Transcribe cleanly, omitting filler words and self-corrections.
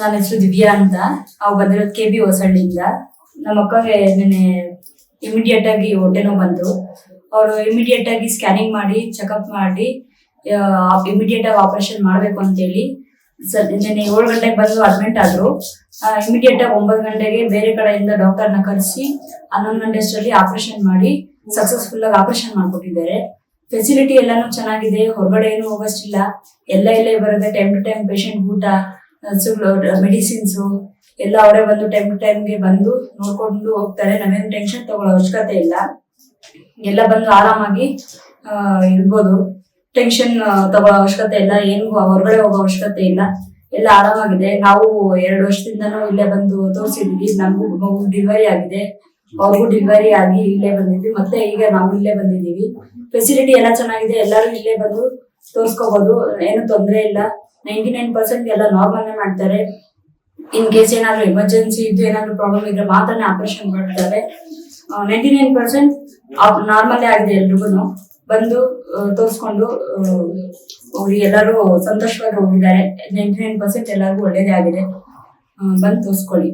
ನನ್ನ ಹೆಸರು ದಿವ್ಯಾ ಅಂತ. ನಾವು ಬಂದಿರೋದು KB ಹೊಸಳ್ಳಿಯಿಂದ. ನಮ್ಮ ಅಕ್ಕಗೆ ನೆನ್ನೆ ಇಮಿಡಿಯೇಟ್ ಆಗಿ ಹೊಟ್ಟೆ ನೋವು ಬಂತು. ಅವರು ಇಮಿಡಿಯೇಟ್ ಆಗಿ ಸ್ಕ್ಯಾನಿಂಗ್ ಮಾಡಿ ಚೆಕಪ್ ಮಾಡಿ ಇಮಿಡಿಯೇಟ್ ಆಗಿ ಆಪರೇಷನ್ ಮಾಡಬೇಕು ಅಂತೇಳಿ ನೆನ್ನೆ 7 ಗಂಟೆಗೆ ಬಂದು ಅಡ್ಮಿಟ್ ಆದ್ರು. ಇಮಿಡಿಯೇಟ್ ಆಗಿ 9 ಗಂಟೆಗೆ ಬೇರೆ ಕಡೆಯಿಂದ ಡಾಕ್ಟರ್ನ ಕರೆಸಿ 11 ಗಂಟೆ ಅಷ್ಟರಲ್ಲಿ ಆಪರೇಷನ್ ಮಾಡಿ ಸಕ್ಸಸ್ಫುಲ್ ಆಗಿ ಆಪರೇಷನ್ ಮಾಡ್ಕೊಟ್ಟಿದ್ದಾರೆ. ಫೆಸಿಲಿಟಿ ಎಲ್ಲಾನು ಚೆನ್ನಾಗಿದೆ, ಹೊರಗಡೆ ಏನು ಹೋಗೋಷ್ಟಿಲ್ಲ, ಇಲ್ಲೇ ಬರುತ್ತೆ. ಟೈಮ್ ಟು ಟೈಮ್ ಪೇಷಂಟ್ ಊಟ, ಮೆಡಿಸಿನ್ಸ್ ಎಲ್ಲ ಅವರೇ ಬಂದು ಟೈಮ್ ಟು ಟೈಮ್ಗೆ ಬಂದು ನೋಡ್ಕೊಂಡು ಹೋಗ್ತಾರೆ. ನಾವೇನು ಟೆನ್ಷನ್ ತಗೊಳ್ಳೋ ಅವಶ್ಯಕತೆ ಇಲ್ಲ. ಎಲ್ಲ ಬಂದು ಆರಾಮಾಗಿ ಇರ್ಬೋದು. ಟೆನ್ಷನ್ ತಗೊಳ್ಳೋ ಅವಶ್ಯಕತೆ ಇಲ್ಲ, ಏನು ಹೊರಗಡೆ ಹೋಗೋ ಅವಶ್ಯಕತೆ ಇಲ್ಲ. ಎಲ್ಲ ಆರಾಮಾಗಿದೆ. ನಾವು 2 ವರ್ಷದಿಂದನೂ ಇಲ್ಲೇ ಬಂದು ತೋರಿಸಿದ್ವಿ. ನಮಗೂ ಮಗು ಡೆಲಿವರಿ ಆಗಿದೆ, ಅವ್ರಿಗೂ ಡೆಲಿವರಿ ಆಗಿ ಇಲ್ಲೇ ಬಂದಿದ್ವಿ. ಮತ್ತೆ ಈಗ ನಾವು ಇಲ್ಲೇ ಬಂದಿದ್ದೀವಿ. ಫೆಸಿಲಿಟಿ ಎಲ್ಲ ಚೆನ್ನಾಗಿದೆ. ಎಲ್ಲರೂ ಇಲ್ಲೇ ಬಂದು ತೋರಿಸ್ಕೋಬಹುದು, ಏನು ತೊಂದರೆ ಇಲ್ಲ. 99% ಎಲ್ಲ ನಾರ್ಮಲ್ ಮಾಡ್ತಾರೆ. ಇನ್ ಕೇಸ್ ಏನಾದ್ರು ಎಮರ್ಜೆನ್ಸಿ ಇದ್ದು ಏನಾದ್ರು ಪ್ರಾಬ್ಲಮ್ ಇದ್ರೆ ಮಾತ್ರ ಆಪರೇಷನ್ ಮಾಡ್ತಾರೆ. 99% ನಾರ್ಮಲ್ ಆಗಿದೆ. ಎಲ್ರಿಗೂ ಬಂದು ತೋರಿಸ್ಕೊಂಡು ಎಲ್ಲರೂ ಸಂತೋಷವಾಗಿ ಹೋಗಿದ್ದಾರೆ. 99% ಎಲ್ಲರಿಗೂ ಒಳ್ಳೇದೇ ಆಗಿದೆ. ಬಂದು ತೋರಿಸ್ಕೊಳ್ಳಿ.